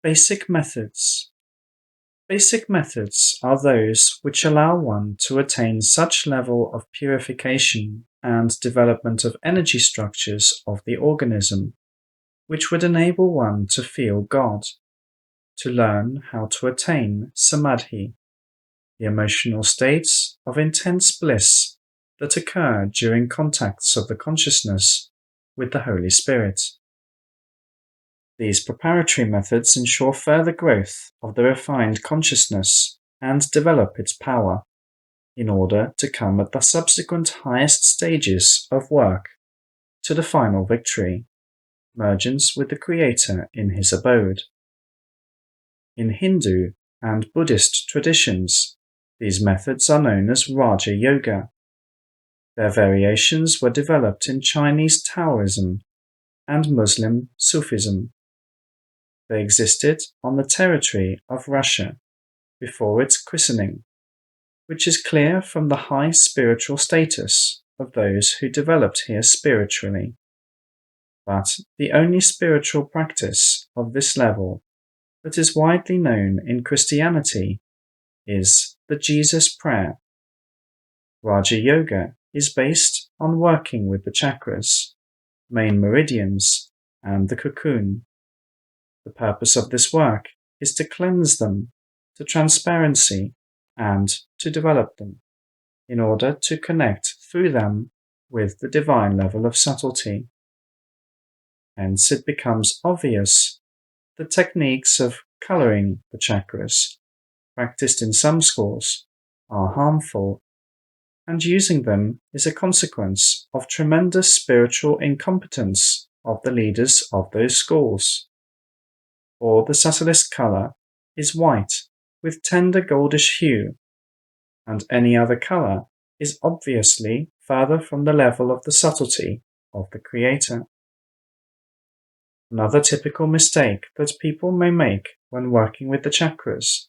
Basic methods. Basic methods are those which allow one to attain such level of purification and development of energy structures of the organism, which would enable one to feel God, to learn how to attain Samadhi, the emotional states of intense bliss that occur during contacts of the consciousness with the Holy Spirit. These preparatory methods ensure further growth of the refined consciousness and develop its power, in order to come at the subsequent highest stages of work to the final victory, mergence with the Creator in His Abode. In Hindu and Buddhist traditions, these methods are known as Raja Yoga. Their variations were developed in Chinese Taoism and Muslim Sufism. They existed on the territory of Russia before its christening, which is clear from the high spiritual status of those who developed here spiritually. But the only spiritual practice of this level that is widely known in Christianity is the Jesus Prayer. Raja Yoga is based on working with the chakras, main meridians, and the cocoon. The purpose of this work is to cleanse them to transparency and to develop them, in order to connect through them with the divine level of subtlety. Hence it becomes obvious that techniques of coloring the chakras, practiced in some schools, are harmful, and using them is a consequence of tremendous spiritual incompetence of the leaders of those schools. For the subtlest colour is white with tender goldish hue, and any other colour is obviously further from the level of the subtlety of the Creator. Another typical mistake that people may make when working with the chakras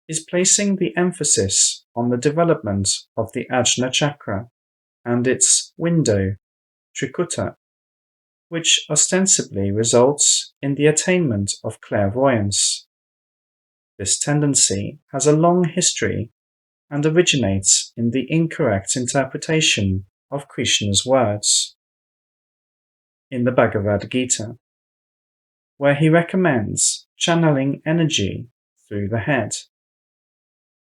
is placing the emphasis on the development of the Ajna chakra and its window, Trikuta, which ostensibly results in the attainment of clairvoyance. This tendency has a long history and originates in the incorrect interpretation of Krishna's words in the Bhagavad Gita, where he recommends channeling energy through the head.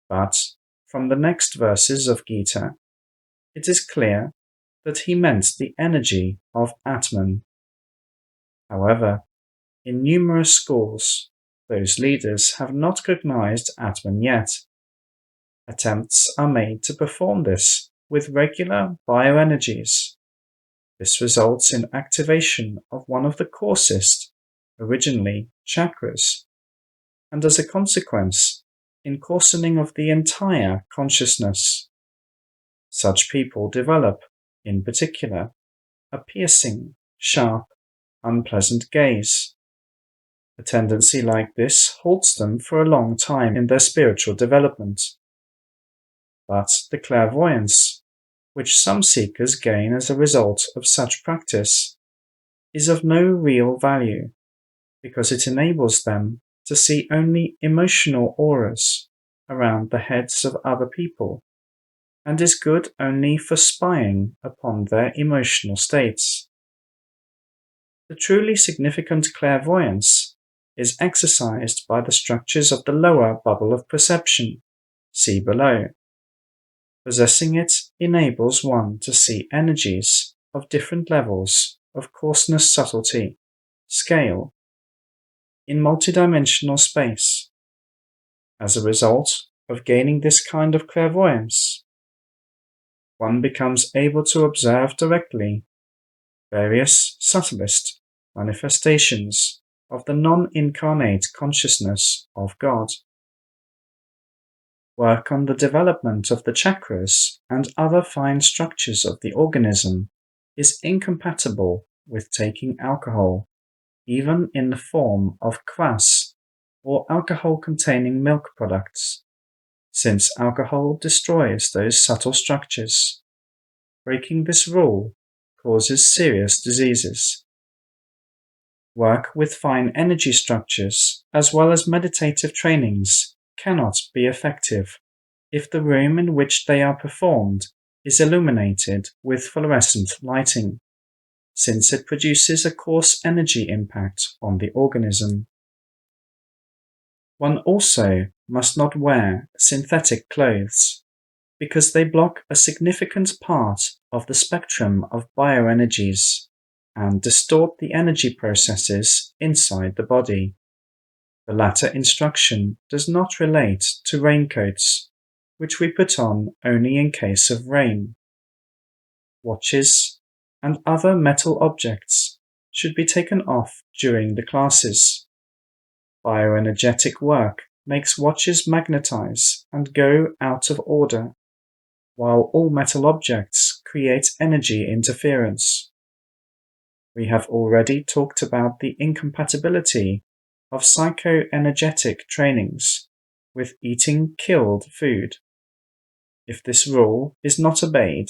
But from the next verses of Gita, it is clear that he meant the energy of Atman. However, in numerous schools, those leaders have not cognized Atman yet. Attempts are made to perform this with regular bioenergies. This results in activation of one of the coarsest, originally chakras, and as a consequence, in coarsening of the entire consciousness. Such people develop, in particular, a piercing, sharp, unpleasant gaze. A tendency like this halts them for a long time in their spiritual development. But the clairvoyance, which some seekers gain as a result of such practice, is of no real value, because it enables them to see only emotional auras around the heads of other people, and is good only for spying upon their emotional states. The truly significant clairvoyance is exercised by the structures of the lower bubble of perception, see below. Possessing it enables one to see energies of different levels of coarseness, subtlety, scale, in multidimensional space. As a result of gaining this kind of clairvoyance, one becomes able to observe directly various subtlest manifestations of the non-incarnate consciousness of God. Work on the development of the chakras and other fine structures of the organism is incompatible with taking alcohol, even in the form of kvass or alcohol-containing milk products, since alcohol destroys those subtle structures. Breaking this rule causes serious diseases. Work with fine energy structures as well as meditative trainings cannot be effective if the room in which they are performed is illuminated with fluorescent lighting, since it produces a coarse energy impact on the organism. One also must not wear synthetic clothes, because they block a significant part of the spectrum of bioenergies and distort the energy processes inside the body. The latter instruction does not relate to raincoats, which we put on only in case of rain. Watches and other metal objects should be taken off during the classes. Bioenergetic work makes watches magnetize and go out of order, while all metal objects create energy interference. We have already talked about the incompatibility of psychoenergetic trainings with eating killed food. If this rule is not obeyed,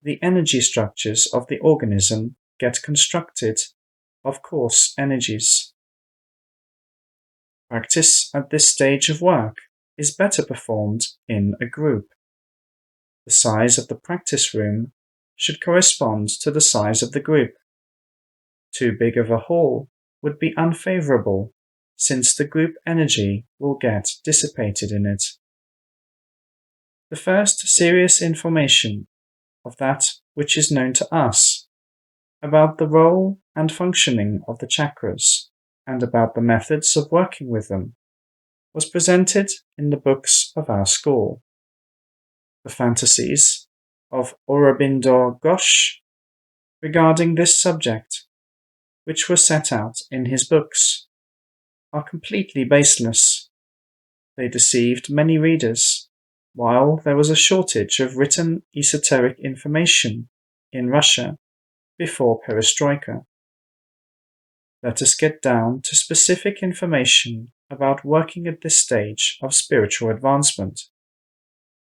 the energy structures of the organism get constructed of coarse energies. Practice at this stage of work is better performed in a group. The size of the practice room should correspond to the size of the group. Too big of a hall would be unfavorable, since the group energy will get dissipated in it. The first serious information of that which is known to us about the role and functioning of the chakras and about the methods of working with them was presented in the books of our school. The fantasies of Aurobindo Ghosh regarding this subject, which were set out in his books, are completely baseless. They deceived many readers, while there was a shortage of written esoteric information in Russia before perestroika. Let us get down to specific information about working at this stage of spiritual advancement.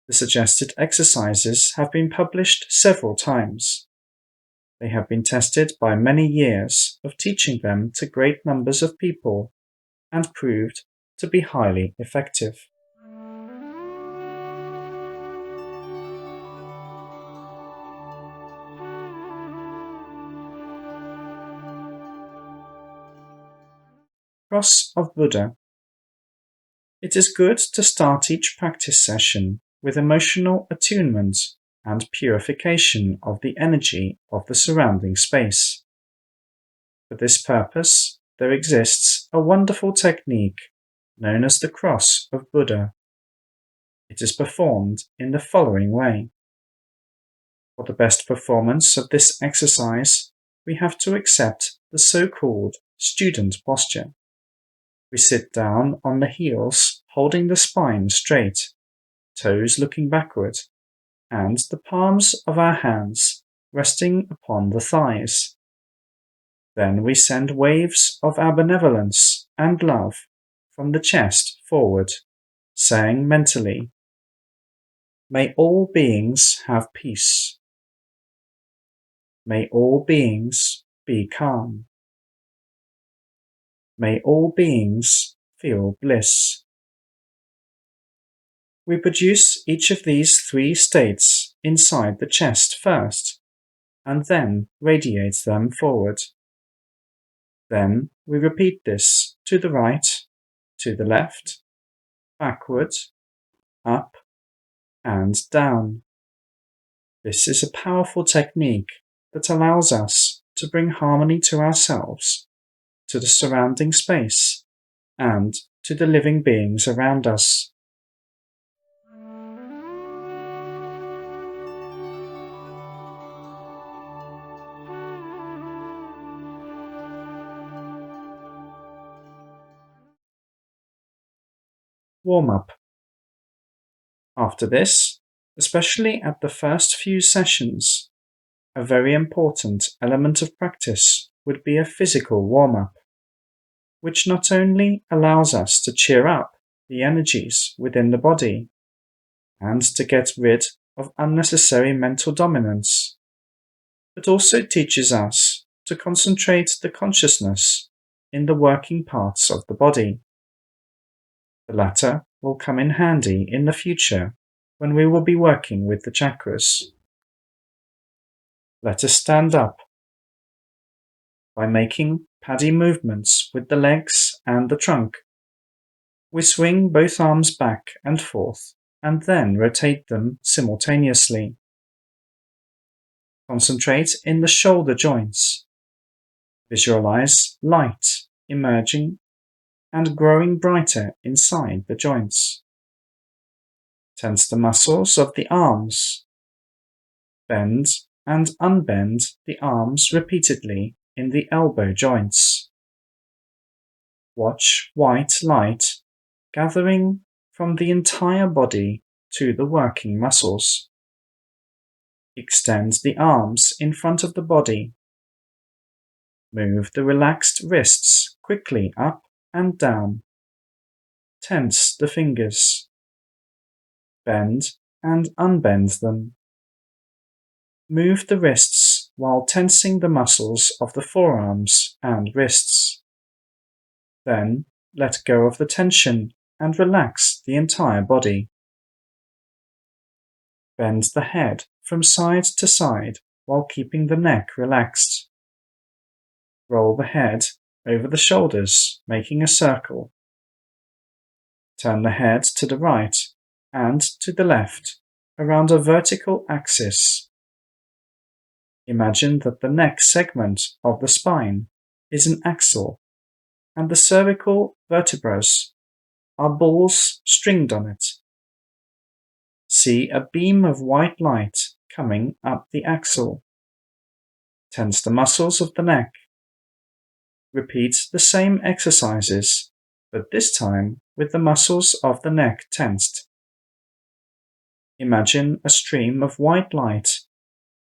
The suggested exercises have been published several times. They have been tested by many years of teaching them to great numbers of people and proved to be highly effective. Cross of Buddha. It is good to start each practice session with emotional attunement and purification of the energy of the surrounding space. For this purpose, there exists a wonderful technique known as the Cross of Buddha. It is performed in the following way. For the best performance of this exercise, we have to accept the so-called student posture. We sit down on the heels, holding the spine straight, toes looking backward, and the palms of our hands resting upon the thighs. Then we send waves of our benevolence and love from the chest forward, saying mentally, "May all beings have peace. May all beings be calm. May all beings feel bliss." We produce each of these three states inside the chest first, and then radiate them forward. Then we repeat this to the right, to the left, backward, up, and down. This is a powerful technique that allows us to bring harmony to ourselves, to the surrounding space, and to the living beings around us. Warm-up. After this, especially at the first few sessions, a very important element of practice would be a physical warm-up, which not only allows us to cheer up the energies within the body and to get rid of unnecessary mental dominance, but also teaches us to concentrate the consciousness in the working parts of the body. The latter will come in handy in the future when we will be working with the chakras. Let us stand up. By making paddy movements with the legs and the trunk, we swing both arms back and forth and then rotate them simultaneously. Concentrate in the shoulder joints. Visualize light emerging and growing brighter inside the joints. Tense the muscles of the arms. Bend and unbend the arms repeatedly in the elbow joints. Watch white light gathering from the entire body to the working muscles. Extend the arms in front of the body. Move the relaxed wrists quickly up and down. Tense the fingers. Bend and unbend them. Move the wrists while tensing the muscles of the forearms and wrists. Then let go of the tension and relax the entire body. Bend the head from side to side while keeping the neck relaxed. Roll the head over the shoulders, making a circle. Turn the head to the right and to the left around a vertical axis. Imagine that the neck segment of the spine is an axle and the cervical vertebrae are balls stringed on it. See a beam of white light coming up the axle. Tense the muscles of the neck. Repeat the same exercises, but this time with the muscles of the neck tensed. Imagine a stream of white light,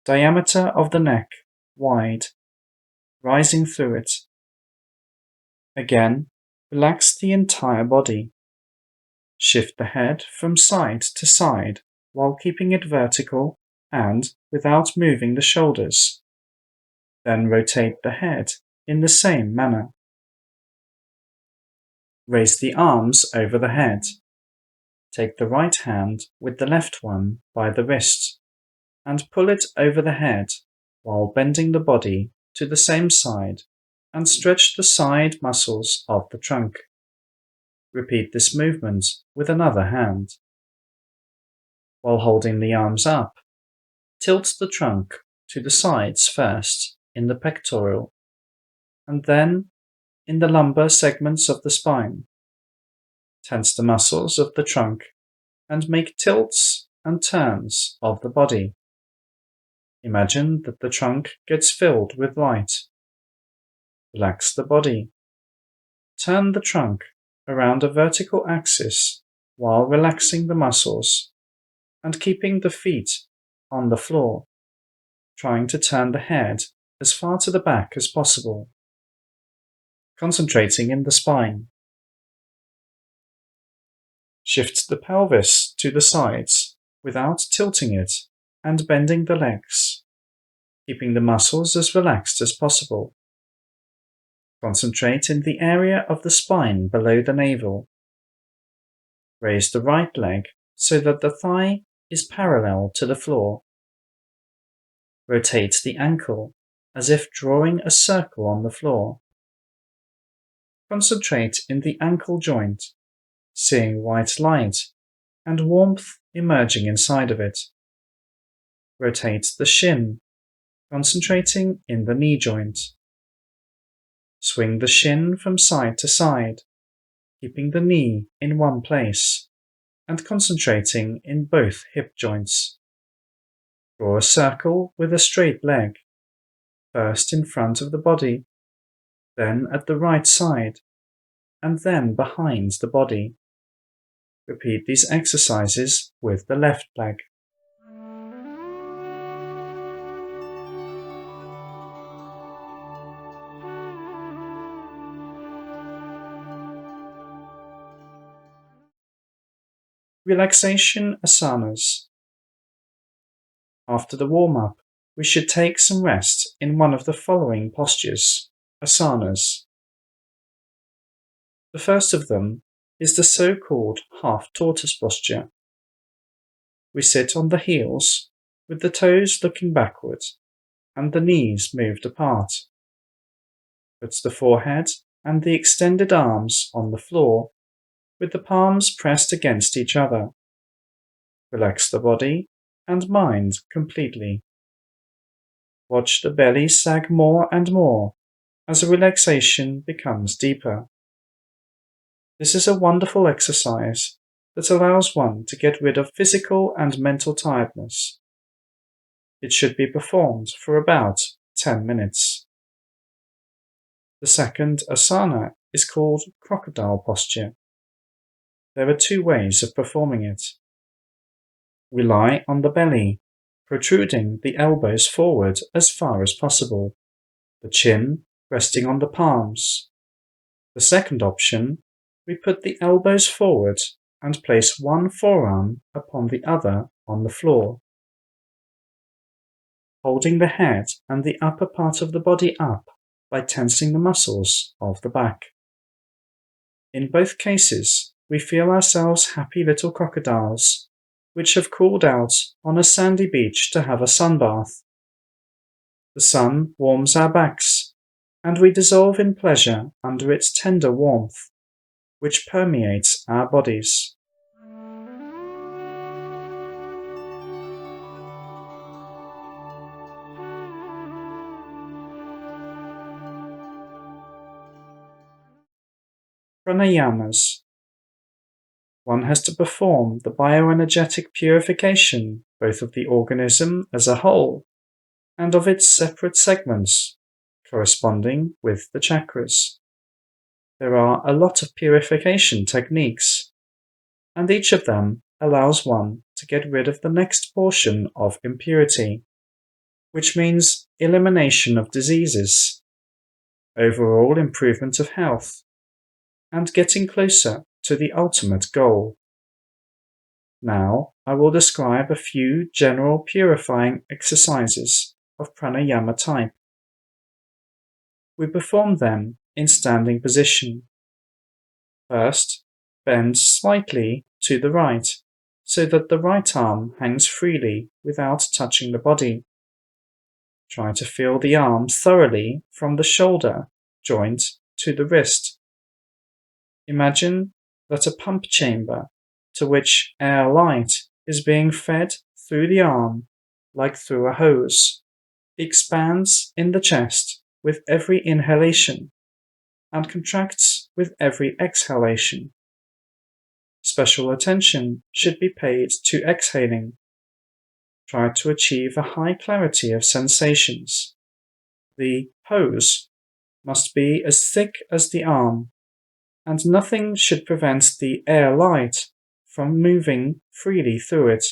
diameter of the neck wide, rising through it. Again, relax the entire body. Shift the head from side to side while keeping it vertical and without moving the shoulders. Then rotate the head in the same manner. Raise the arms over the head. Take the right hand with the left one by the wrist and pull it over the head while bending the body to the same side and stretch the side muscles of the trunk. Repeat this movement with another hand. While holding the arms up, tilt the trunk to the sides first in the pectoral and then in the lumbar segments of the spine. Tense the muscles of the trunk and make tilts and turns of the body. Imagine that the trunk gets filled with light. Relax the body. Turn the trunk around a vertical axis while relaxing the muscles and keeping the feet on the floor, trying to turn the head as far to the back as possible, concentrating in the spine. Shift the pelvis to the sides without tilting it and bending the legs, keeping the muscles as relaxed as possible. Concentrate in the area of the spine below the navel. Raise the right leg so that the thigh is parallel to the floor. Rotate the ankle as if drawing a circle on the floor. Concentrate in the ankle joint, seeing white light and warmth emerging inside of it. Rotate the shin, concentrating in the knee joint. Swing the shin from side to side, keeping the knee in one place and concentrating in both hip joints. Draw a circle with a straight leg, first in front of the body, then at the right side, and then behind the body. Repeat these exercises with the left leg. Relaxation asanas. After the warm-up, we should take some rest in one of the following postures, asanas. The first of them is the so-called half-tortoise posture. We sit on the heels, with the toes looking backward and the knees moved apart. Put the forehead and the extended arms on the floor, with the palms pressed against each other. Relax the body and mind completely. Watch the belly sag more and more as the relaxation becomes deeper. This is a wonderful exercise that allows one to get rid of physical and mental tiredness. It should be performed for about 10 minutes. The second asana is called crocodile posture. There are 2 ways of performing it. We lie on the belly, protruding the elbows forward as far as possible, the chin resting on the palms. The second option, we put the elbows forward and place one forearm upon the other on the floor, holding the head and the upper part of the body up by tensing the muscles of the back. In both cases, we feel ourselves happy little crocodiles, which have crawled out on a sandy beach to have a sunbath. The sun warms our backs, and we dissolve in pleasure under its tender warmth, which permeates our bodies. Pranayamas. One has to perform the bioenergetic purification both of the organism as a whole and of its separate segments, corresponding with the chakras. There are a lot of purification techniques, and each of them allows one to get rid of the next portion of impurity, which means elimination of diseases, overall improvement of health, and getting closer to the ultimate goal. Now I will describe a few general purifying exercises of pranayama type. We perform them in standing position. First, bend slightly to the right, so that the right arm hangs freely without touching the body. Try to feel the arm thoroughly from the shoulder joint to the wrist. Imagine that a pump chamber to which air light is being fed through the arm, like through a hose, expands in the chest with every inhalation and contracts with every exhalation. Special attention should be paid to exhaling. Try to achieve a high clarity of sensations. The hose must be as thick as the arm, and nothing should prevent the air light from moving freely through it.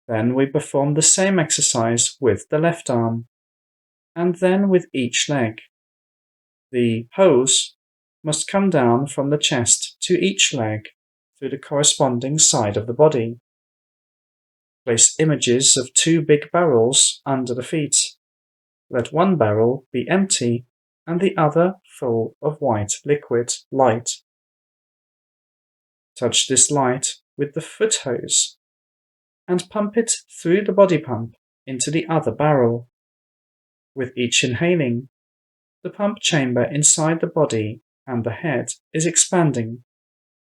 Then we perform the same exercise with the left arm, and then with each leg. The hose must come down from the chest to each leg through the corresponding side of the body. Place images of 2 big barrels under the feet. Let one barrel be empty and the other full of white liquid light. Touch this light with the foot hose and pump it through the body pump into the other barrel. With each inhaling, the pump chamber inside the body and the head is expanding,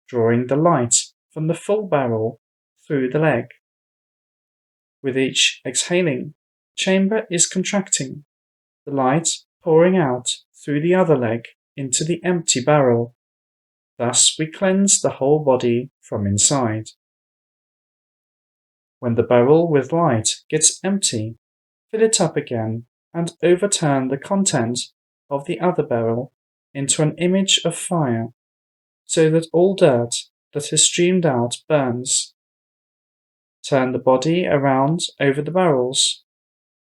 drawing the light from the full barrel through the leg. With each exhaling, the chamber is contracting, the light pouring out through the other leg into the empty barrel. Thus we cleanse the whole body from inside. When the barrel with light gets empty, fill it up again and overturn the content of the other barrel into an image of fire, so that all dirt that has streamed out burns. Turn the body around over the barrels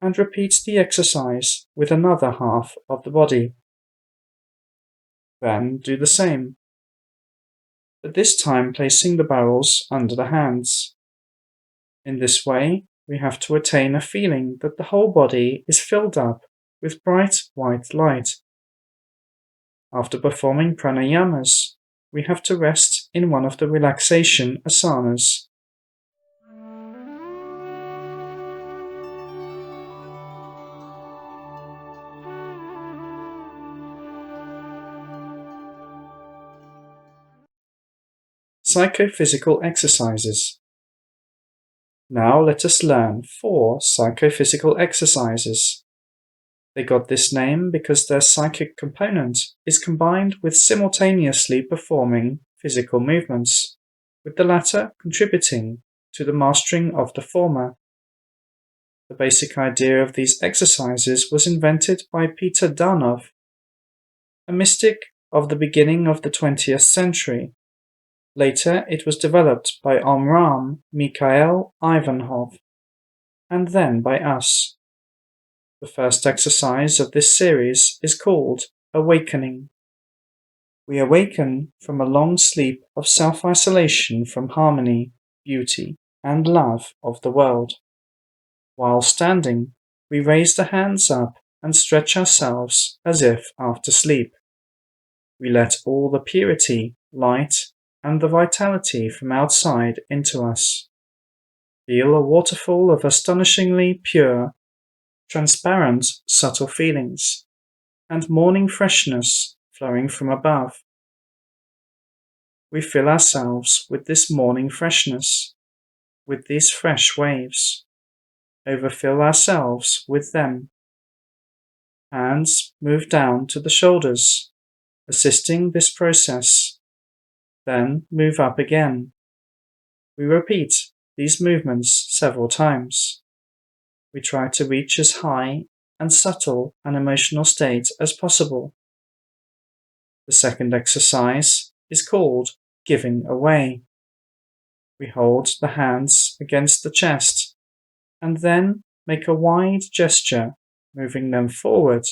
and repeat the exercise with another half of the body. Then do the same, but this time placing the barrels under the hands. In this way, we have to attain a feeling that the whole body is filled up with bright white light. After performing pranayamas, we have to rest in one of the relaxation asanas. Psychophysical exercises. Now let us learn 4 psychophysical exercises. They got this name because their psychic component is combined with simultaneously performing physical movements, with the latter contributing to the mastering of the former. The basic idea of these exercises was invented by Peter Antonov, a mystic of the beginning of the 20th century. Later it was developed by Omram Mikhail Ivanov, and then by us. The first exercise of this series is called Awakening. We awaken from a long sleep of self-isolation from harmony, beauty, and love of the world. While standing, we raise the hands up and stretch ourselves as if after sleep. We let all the purity, light, and the vitality from outside into us. Feel a waterfall of astonishingly pure, transparent, subtle feelings, and morning freshness flowing from above. We fill ourselves with this morning freshness, with these fresh waves. Overfill ourselves with them. Hands move down to the shoulders, assisting this process. Then move up again. We repeat these movements several times. We try to reach as high and subtle an emotional state as possible. The second exercise is called Giving Away. We hold the hands against the chest and then make a wide gesture, moving them forward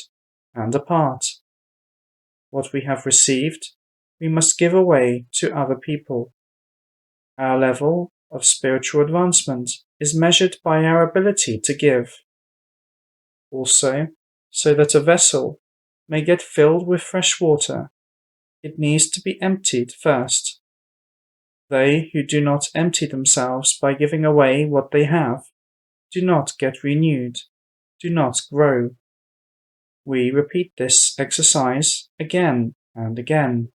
and apart. What we have received, we must give away to other people. Our level of spiritual advancement is measured by our ability to give. Also, so that a vessel may get filled with fresh water, it needs to be emptied first. They who do not empty themselves by giving away what they have, do not get renewed, do not grow. We repeat this exercise again and again,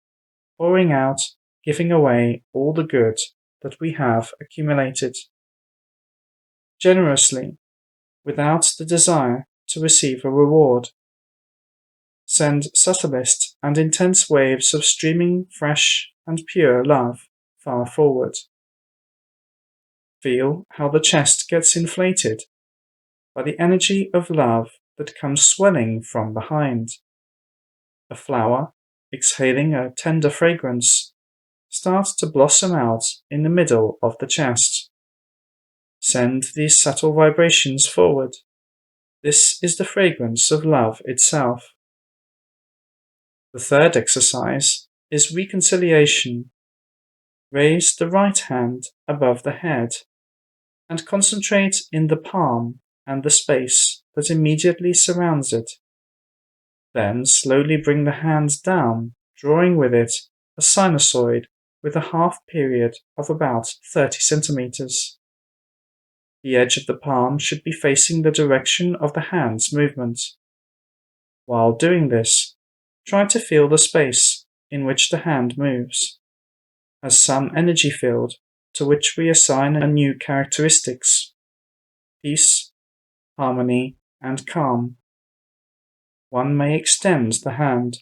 pouring out, giving away all the good that we have accumulated. Generously, without the desire to receive a reward. Send subtlest and intense waves of streaming fresh and pure love far forward. Feel how the chest gets inflated by the energy of love that comes swelling from behind. A flower, exhaling a tender fragrance, starts to blossom out in the middle of the chest. Send these subtle vibrations forward. This is the fragrance of love itself. The third exercise is reconciliation. Raise the right hand above the head and concentrate in the palm and the space that immediately surrounds it. Then slowly bring the hands down, drawing with it a sinusoid with a half period of about 30 centimeters. The edge of the palm should be facing the direction of the hand's movement. While doing this, try to feel the space in which the hand moves, as some energy field to which we assign a new characteristics: peace, harmony, and calm. One may extend the hand.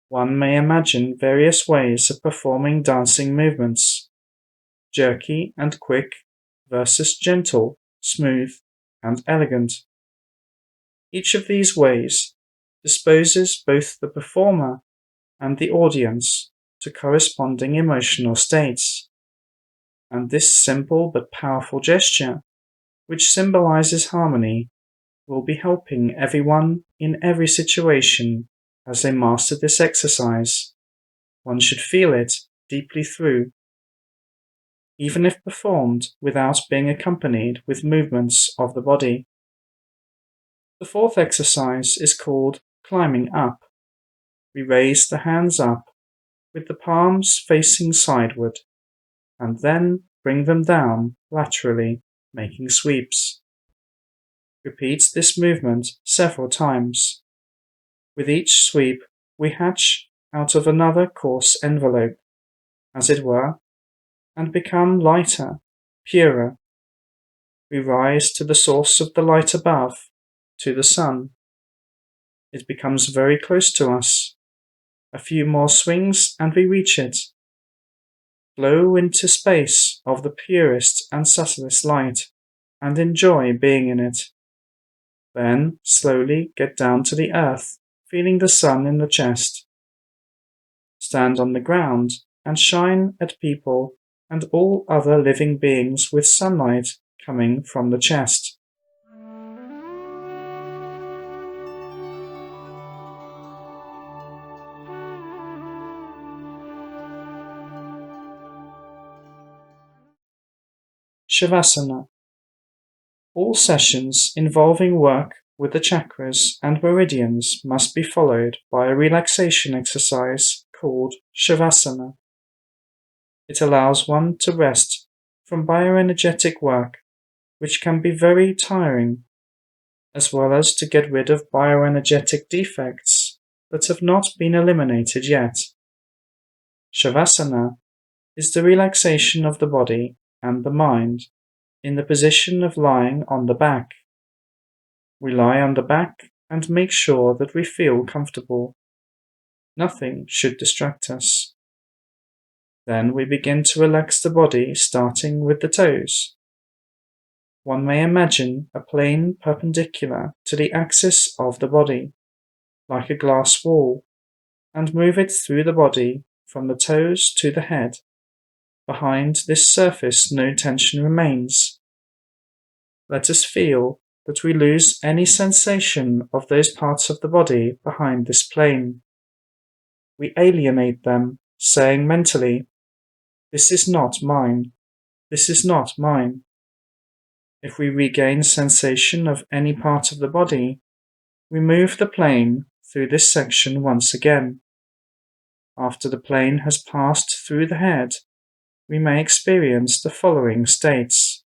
One may imagine various ways of performing dancing movements, jerky and quick versus gentle, smooth, and elegant. Each of these ways disposes both the performer and the audience to corresponding emotional states. And this simple but powerful gesture, which symbolizes harmony, will be helping everyone in every situation as they master this exercise. One should feel it deeply through, even if performed without being accompanied with movements of the body. The fourth exercise is called Climbing Up. we raise the hands up with the palms facing sideward, and then bring them down laterally, making sweeps. Repeat this movement several times. With each sweep, we hatch out of another coarse envelope, as it were, and become lighter, purer. We rise to the source of the light above, to the sun. It becomes very close to us. A few more swings and we reach it. Flow into space of the purest and subtlest light, and enjoy being in it. Then slowly get down to the earth, feeling the sun in the chest. Stand on the ground and shine at people and all other living beings with sunlight coming from the chest. Shavasana. All sessions involving work with the chakras and meridians must be followed by a relaxation exercise called Shavasana. It allows one to rest from bioenergetic work, which can be very tiring, as well as to get rid of bioenergetic defects that have not been eliminated yet. Shavasana is the relaxation of the body and the mind in the position of lying on the back. We lie on the back and make sure that we feel comfortable. Nothing should distract us. Then we begin to relax the body, starting with the toes. One may imagine a plane perpendicular to the axis of the body, like a glass wall, and move it through the body from the toes to the head. Behind this surface no tension remains. Let us feel that we lose any sensation of those parts of the body behind this plane. We alienate them, saying mentally, "This is not mine. This is not mine." If we regain sensation of any part of the body, we move the plane through this section once again. After the plane has passed through the head, we may experience the following states.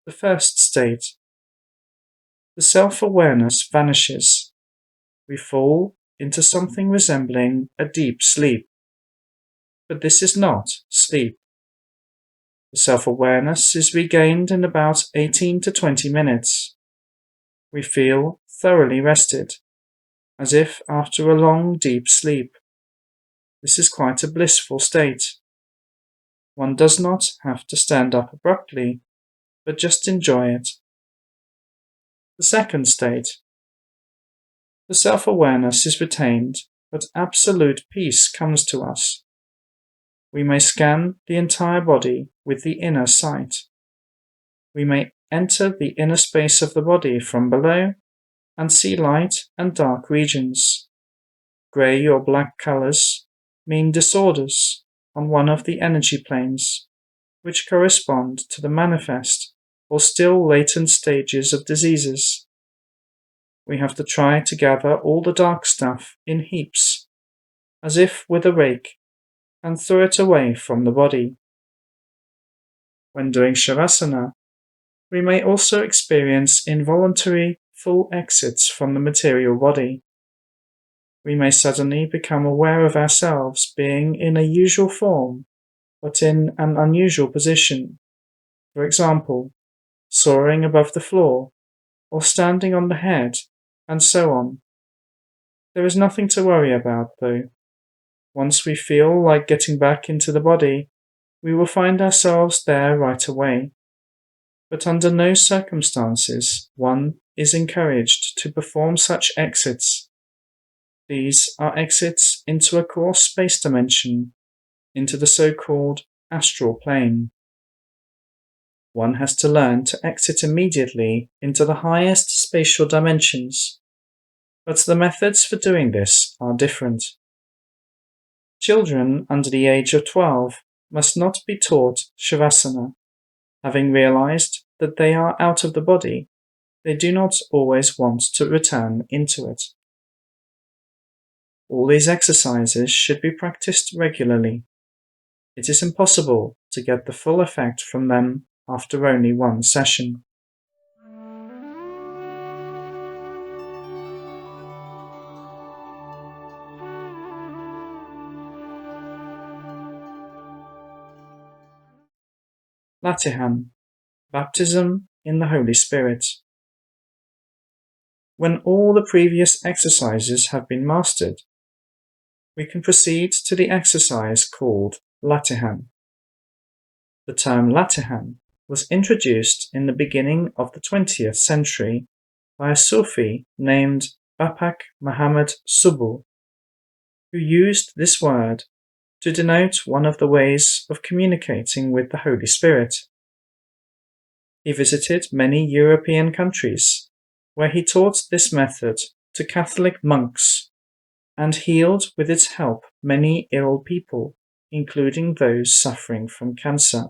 The first state. The self-awareness vanishes. We fall into something resembling a deep sleep. But this is not sleep. The self-awareness is regained in about 18 to 20 minutes. We feel thoroughly rested, as if after a long deep sleep. This is quite a blissful state. One does not have to stand up abruptly, but just enjoy it. The second state. The self-awareness is retained, but absolute peace comes to us. We may scan the entire body with the inner sight. We may enter the inner space of the body from below and see light and dark regions. Grey or black colors mean disorders on one of the energy planes, which correspond to the manifest or still latent stages of diseases. We have to try to gather all the dark stuff in heaps, as if with a rake, and throw it away from the body. When doing Shavasana, we may also experience involuntary full exits from the material body. We may suddenly become aware of ourselves being in a usual form, but in an unusual position. For example, soaring above the floor, or standing on the head, and so on. There is nothing to worry about, though. Once we feel like getting back into the body, we will find ourselves there right away. But under no circumstances one is encouraged to perform such exits. These are exits into a coarse space dimension, into the so-called astral plane. One has to learn to exit immediately into the highest spatial dimensions, but the methods for doing this are different. Children under the age of 12 must not be taught Shavasana. Having realized that they are out of the body, they do not always want to return into it. All these exercises should be practiced regularly. It is impossible to get the full effect from them after only one session. Latihan, baptism in the Holy Spirit. When all the previous exercises have been mastered, we can proceed to the exercise called Latihan. The term Latihan was introduced in the beginning of the 20th century by a Sufi named Bapak Muhammad Subuh, who used this word to denote one of the ways of communicating with the Holy Spirit. He visited many European countries, where he taught this method to Catholic monks, and healed with its help many ill people, including those suffering from cancer.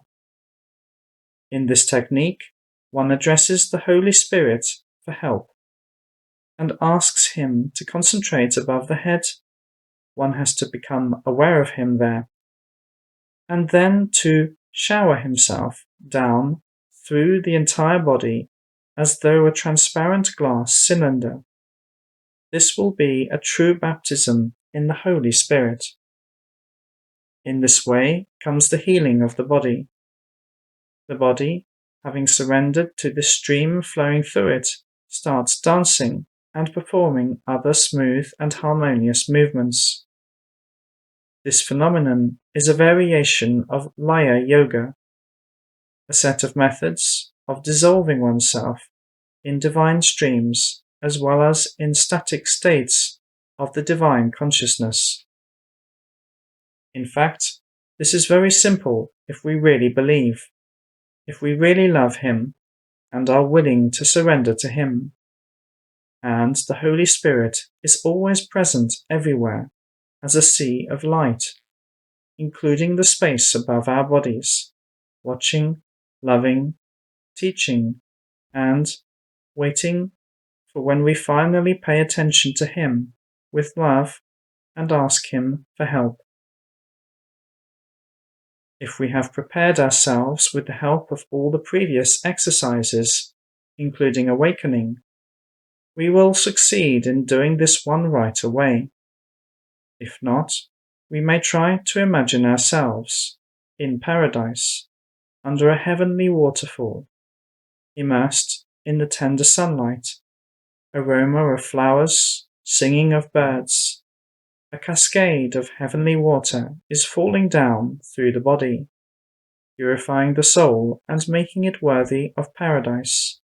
In this technique, one addresses the Holy Spirit for help and asks him to concentrate above the head. One has to become aware of him there, and then to shower himself down through the entire body as though a transparent glass cylinder. This will be a true baptism in the Holy Spirit. In this way comes the healing of the body. The body, having surrendered to the stream flowing through it, starts dancing and performing other smooth and harmonious movements. This phenomenon is a variation of Laya Yoga, a set of methods of dissolving oneself in divine streams as well as in static states of the divine consciousness. In fact, this is very simple if we really believe, if we really love Him and are willing to surrender to Him. And the Holy Spirit is always present everywhere as a sea of light, including the space above our bodies, watching, loving, teaching, and waiting for when we finally pay attention to Him with love and ask Him for help. If we have prepared ourselves with the help of all the previous exercises, including awakening, we will succeed in doing this one right away. If not, we may try to imagine ourselves in paradise, under a heavenly waterfall, immersed in the tender sunlight, aroma of flowers, singing of birds. A cascade of heavenly water is falling down through the body, purifying the soul and making it worthy of paradise.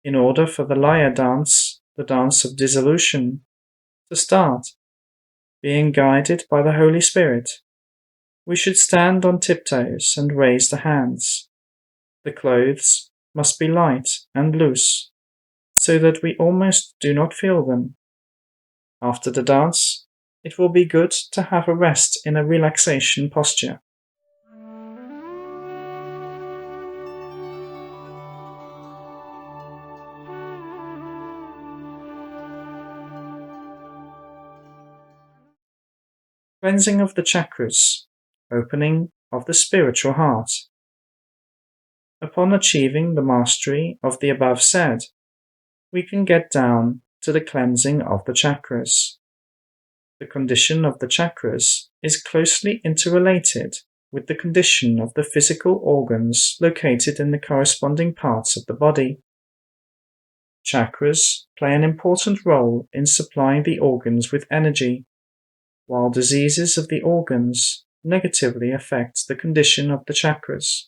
In order for the Laya dance, the dance of dissolution, to start, being guided by the Holy Spirit, we should stand on tiptoes and raise the hands. The clothes must be light and loose, so that we almost do not feel them. After the dance, it will be good to have a rest in a relaxation posture. Cleansing of the chakras, opening of the spiritual heart. Upon achieving the mastery of the above said, we can get down to the cleansing of the chakras. The condition of the chakras is closely interrelated with the condition of the physical organs located in the corresponding parts of the body. Chakras play an important role in supplying the organs with energy, while diseases of the organs negatively affect the condition of the chakras.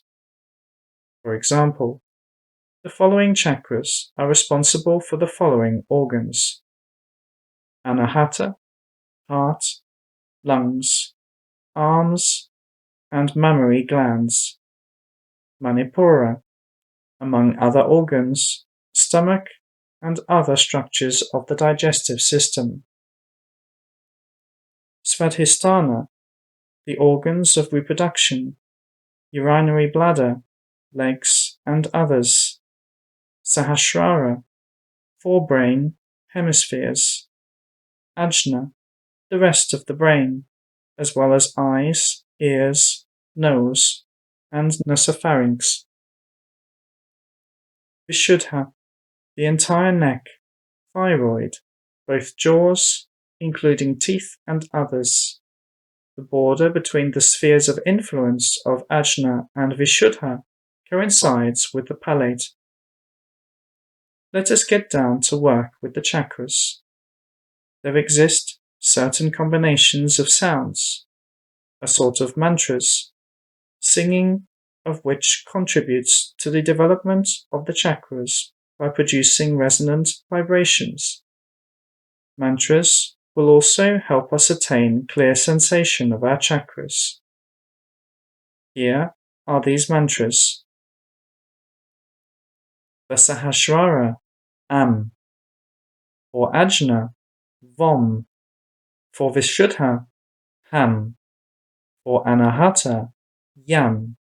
For example, the following chakras are responsible for the following organs: Anahata, heart, lungs, arms, and mammary glands; Manipura, among other organs, stomach and other structures of the digestive system; Svadhisthana, the organs of reproduction, urinary bladder, legs, and others; Sahasrara, forebrain, hemispheres; Ajna, the rest of the brain, as well as eyes, ears, nose, and nasopharynx. Vishuddha, the entire neck, thyroid, both jaws, including teeth and others. The border between the spheres of influence of Ajna and Vishuddha coincides with the palate. Let us get down to work with the chakras. There exist certain combinations of sounds, a sort of mantras, singing of which contributes to the development of the chakras by producing resonant vibrations. Mantras will also help us attain clear sensation of our chakras. Here are these mantras. For Sahasrara, Am. For Ajna, Vom. For Vishuddha, Ham. For Anahata, Yam.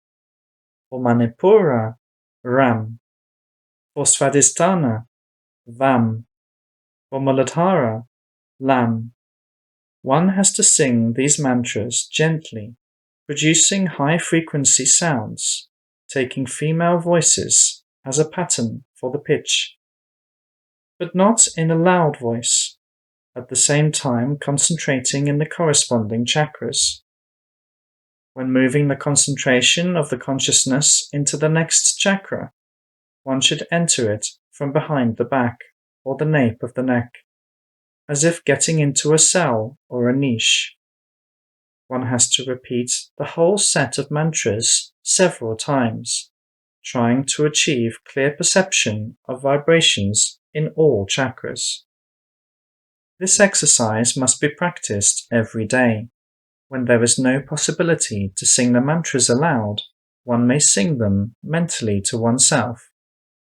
For Manipura, Ram. For Svadhisthana, Vam. For Muladhara, Lam. One has to sing these mantras gently, producing high-frequency sounds, taking female voices as a pattern for the pitch, but not in a loud voice, at the same time concentrating in the corresponding chakras. When moving the concentration of the consciousness into the next chakra, one should enter it from behind the back or the nape of the neck, as if getting into a cell or a niche. One has to repeat the whole set of mantras several times, trying to achieve clear perception of vibrations in all chakras. This exercise must be practiced every day. When there is no possibility to sing the mantras aloud, one may sing them mentally to oneself,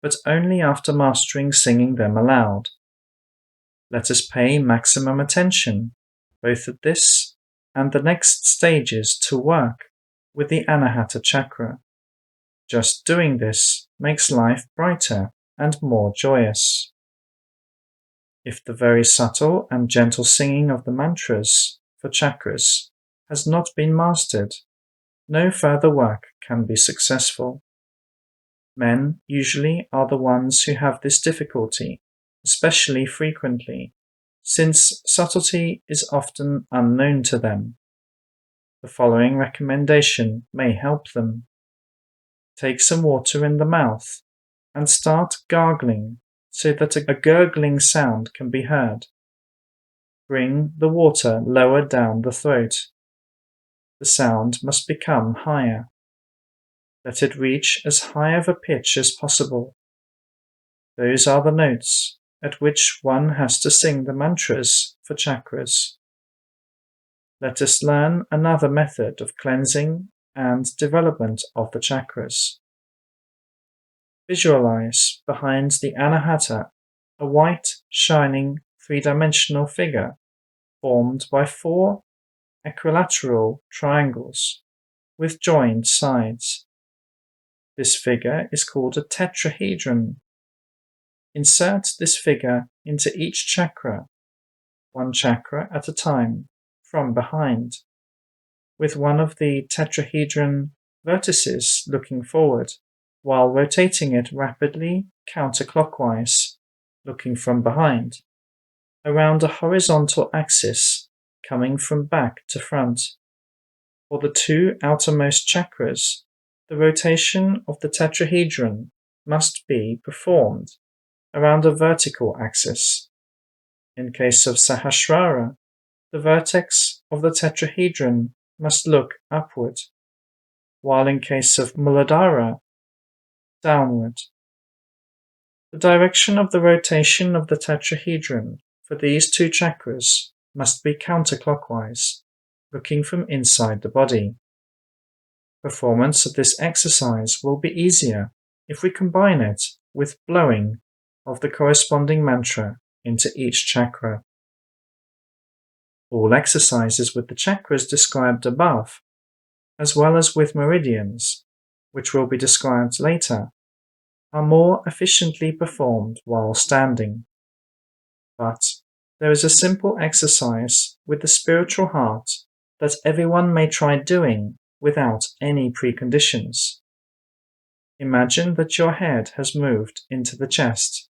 but only after mastering singing them aloud. Let us pay maximum attention, both at this and the next stages, to work with the Anahata chakra. Just doing this makes life brighter and more joyous. If the very subtle and gentle singing of the mantras for chakras has not been mastered, no further work can be successful. Men usually are the ones who have this difficulty, especially frequently, since subtlety is often unknown to them. The following recommendation may help them. Take some water in the mouth and start gargling so that a gurgling sound can be heard. Bring the water lower down the throat. The sound must become higher. Let it reach as high of a pitch as possible. Those are the notes at which one has to sing the mantras for chakras. Let us learn another method of cleansing and development of the chakras. Visualize behind the Anahata a white, shining, three-dimensional figure formed by 4 equilateral triangles with joined sides. This figure is called a tetrahedron. Insert this figure into each chakra, one chakra at a time, from behind, with one of the tetrahedron vertices looking forward, while rotating it rapidly counterclockwise, looking from behind, around a horizontal axis coming from back to front. For the 2 outermost chakras, the rotation of the tetrahedron must be performed around a vertical axis. In case of Sahasrara, the vertex of the tetrahedron must look upward, while in case of Muladhara, downward. The direction of the rotation of the tetrahedron for these 2 chakras must be counterclockwise, looking from inside the body. Performance of this exercise will be easier if we combine it with blowing of the corresponding mantra into each chakra. All exercises with the chakras described above, as well as with meridians, which will be described later, are more efficiently performed while standing. But there is a simple exercise with the spiritual heart that everyone may try doing without any preconditions. Imagine that your head has moved into the chest.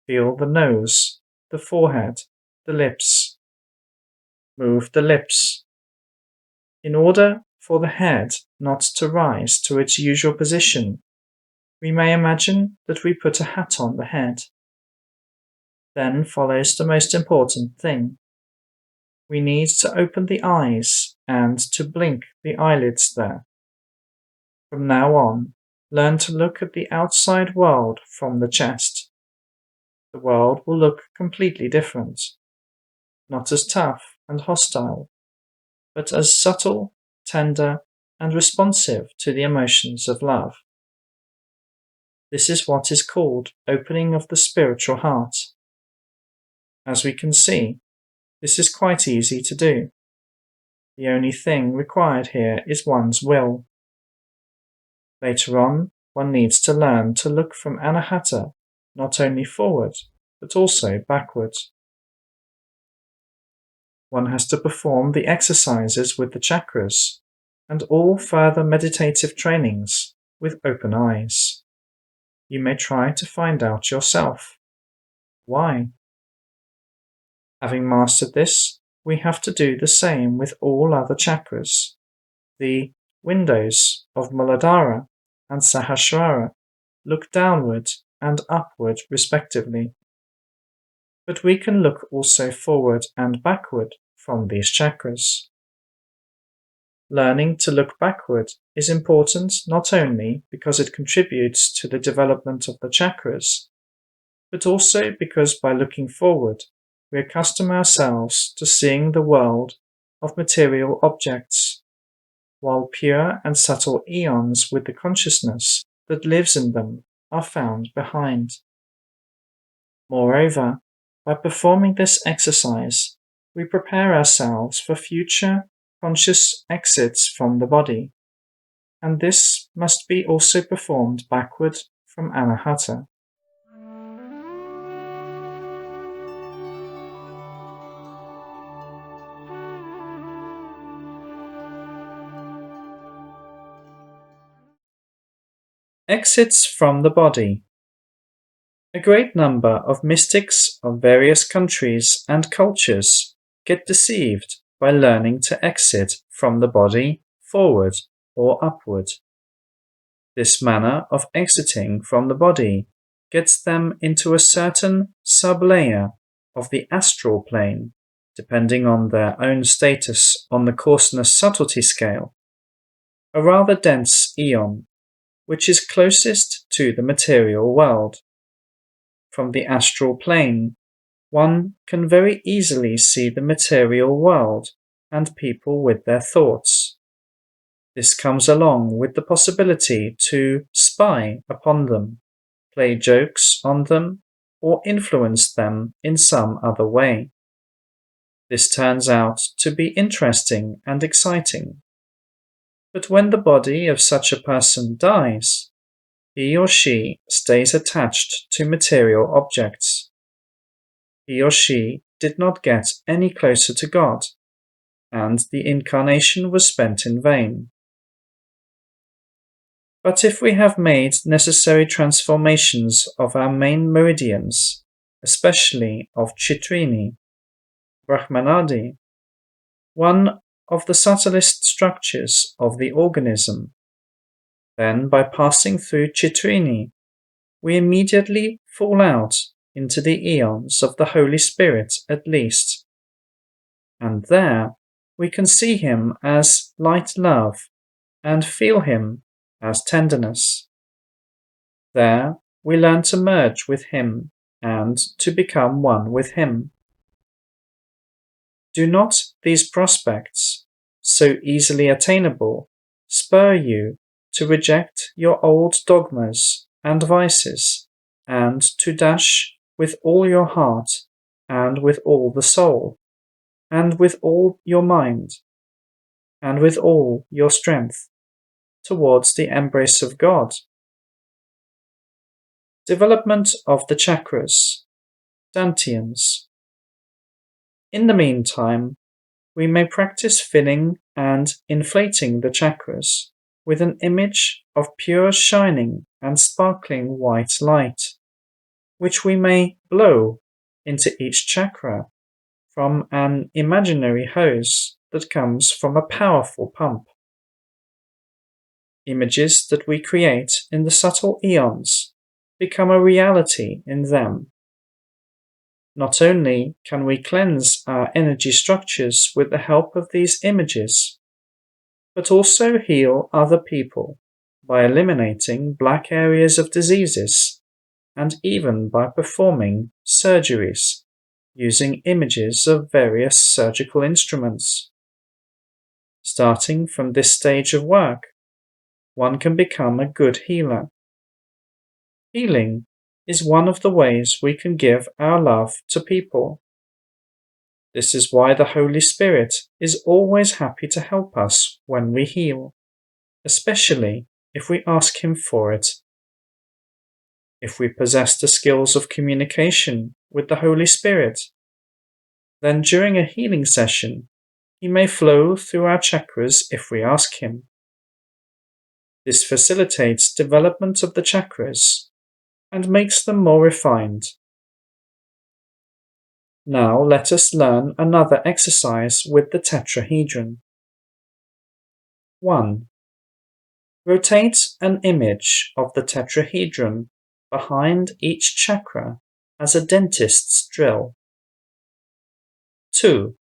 Feel the nose, the forehead, the lips. Move the lips. In order for the head not to rise to its usual position, we may imagine that we put a hat on the head. Then follows the most important thing. We need to open the eyes and to blink the eyelids there. From now on, learn to look at the outside world from the chest. The world will look completely different. Not as tough and hostile, but as subtle, tender, and responsive to the emotions of love. This is what is called opening of the spiritual heart. As we can see, this is quite easy to do. The only thing required here is one's will. Later on, one needs to learn to look from anahata not only forward, but also backward. One has to perform the exercises with the chakras and all further meditative trainings with open eyes. You may try to find out yourself. Why? Having mastered this, we have to do the same with all other chakras. The windows of Muladhara and Sahasrara look downward and upward respectively. But we can look also forward and backward from these chakras. Learning to look backward is important not only because it contributes to the development of the chakras, but also because by looking forward, we accustom ourselves to seeing the world of material objects, while pure and subtle eons with the consciousness that lives in them are found behind. Moreover, by performing this exercise, we prepare ourselves for future conscious exits from the body, and this must be also performed backward from anahata. Exits from the body. A great number of mystics of various countries and cultures get deceived by learning to exit from the body forward or upward. This manner of exiting from the body gets them into a certain sub-layer of the astral plane, depending on their own status on the coarseness subtlety scale, a rather dense eon, which is closest to the material world. From the astral plane, one can very easily see the material world and people with their thoughts. This comes along with the possibility to spy upon them, play jokes on them, or influence them in some other way. This turns out to be interesting and exciting. But when the body of such a person dies, he or she stays attached to material objects. He or she did not get any closer to God, and the incarnation was spent in vain. But if we have made necessary transformations of our main meridians, especially of Chitrini, Brahmanadi, one of the subtlest structures of the organism, then by passing through Chitrini, we immediately fall out into the eons of the Holy Spirit at least, and there we can see him as light love and feel him as tenderness. There we learn to merge with him and to become one with him. Do not these prospects, so easily attainable, spur you to reject your old dogmas and vices, and to dash with all your heart, and with all the soul, and with all your mind, and with all your strength, towards the embrace of God? Development of the Chakras, Dantians, In the meantime, we may practice filling and inflating the chakras with an image of pure shining and sparkling white light, which we may blow into each chakra from an imaginary hose that comes from a powerful pump. Images that we create in the subtle eons become a reality in them. Not only can we cleanse our energy structures with the help of these images, but also heal other people by eliminating black areas of diseases and even by performing surgeries using images of various surgical instruments. Starting from this stage of work, one can become a good healer. Healing is one of the ways we can give our love to people. This is why the Holy Spirit is always happy to help us when we heal, especially if we ask Him for it. If we possess the skills of communication with the Holy Spirit, then during a healing session, He may flow through our chakras if we ask Him. This facilitates development of the chakras and makes them more refined. Now let us learn another exercise with the tetrahedron. 1. Rotate an image of the tetrahedron behind each chakra as a dentist's drill. 2.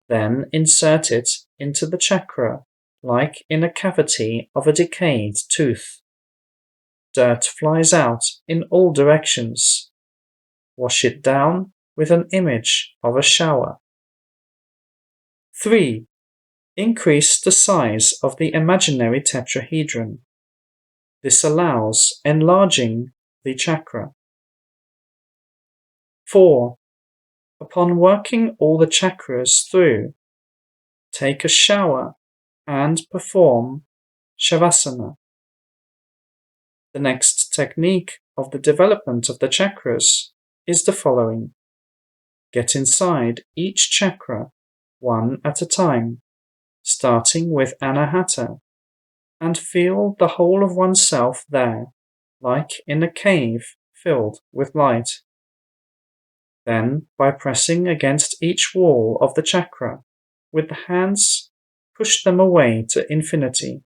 Then insert it into the chakra like in a cavity of a decayed tooth. Dirt flies out in all directions. Wash it down with an image of a shower. 3. Increase the size of the imaginary tetrahedron. This allows enlarging the chakra. 4. Upon working all the chakras through, take a shower and perform Shavasana. The next technique of the development of the chakras is the following. Get inside each chakra one at a time, starting with Anahata, and feel the whole of oneself there, like in a cave filled with light. Then, by pressing against each wall of the chakra with the hands, push them away to infinity.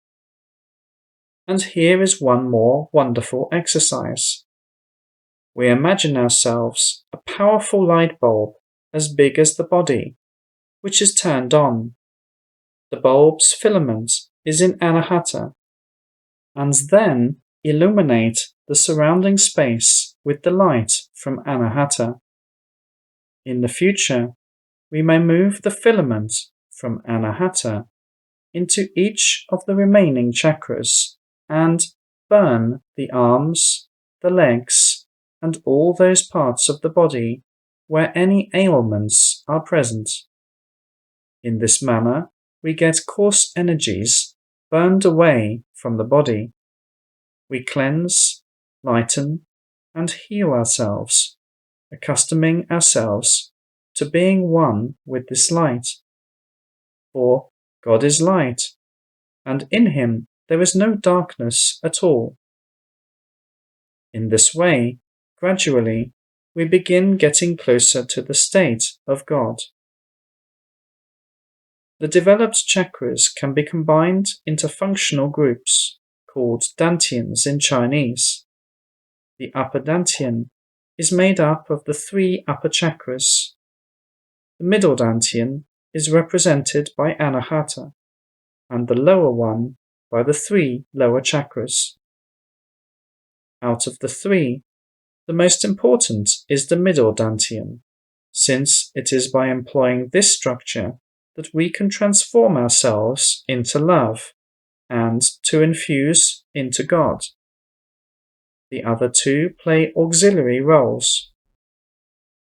And here is one more wonderful exercise. We imagine ourselves a powerful light bulb as big as the body, which is turned on. The bulb's filament is in Anahata, and then illuminate the surrounding space with the light from Anahata. In the future, we may move the filament from Anahata into each of the remaining chakras and burn the arms, the legs, and all those parts of the body where any ailments are present. In this manner, we get coarse energies burned away from the body. We cleanse, lighten, and heal ourselves, accustoming ourselves to being one with this light. For God is light, and in Him there is no darkness at all. In this way, gradually, we begin getting closer to the state of God. The developed chakras can be combined into functional groups, called Dantians in Chinese. The upper Dantian is made up of the 3 upper chakras. The middle Dantian is represented by Anahata, and the lower one by the 3 lower chakras. Out of the 3, the most important is the middle Dantian, since it is by employing this structure that we can transform ourselves into love and to infuse into God. The other 2 play auxiliary roles.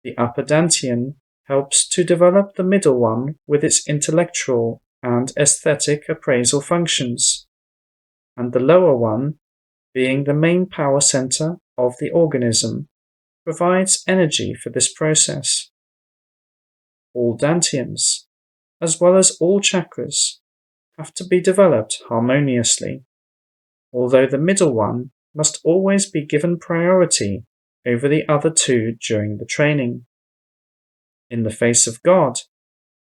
The upper Dantian helps to develop the middle one with its intellectual and aesthetic appraisal functions, and the lower one, being the main power center of the organism, provides energy for this process. all Dantians, as well as all chakras, have to be developed harmoniously, although the middle one must always be given priority over the other two during the training. In the face of God,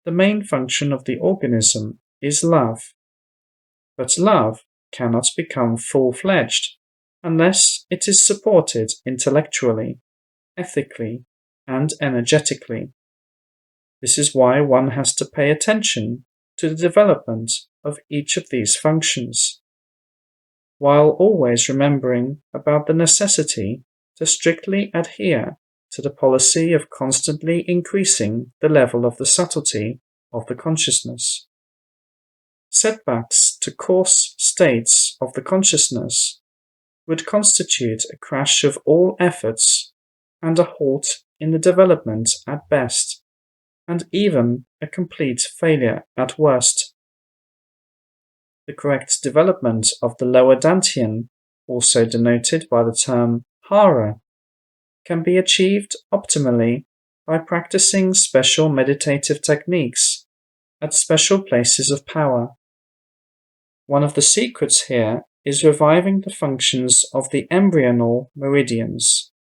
the main function of the organism is love, but love cannot become full-fledged unless it is supported intellectually, ethically, and energetically. This is why one has to pay attention to the development of each of these functions, while always remembering about the necessity to strictly adhere to the policy of constantly increasing the level of the subtlety of the consciousness. Setbacks to coarse states of the consciousness would constitute a crash of all efforts and a halt in the development at best, and even a complete failure at worst. The correct development of the lower Dantian, also denoted by the term hara, can be achieved optimally by practicing special meditative techniques at special places of power. One of the secrets here is reviving the functions of the embryonal meridians,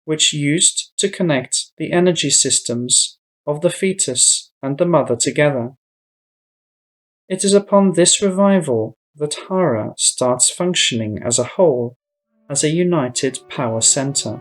which used to connect the energy systems of the fetus and the mother together. It is upon this revival that Hara starts functioning as a whole, as a united power center.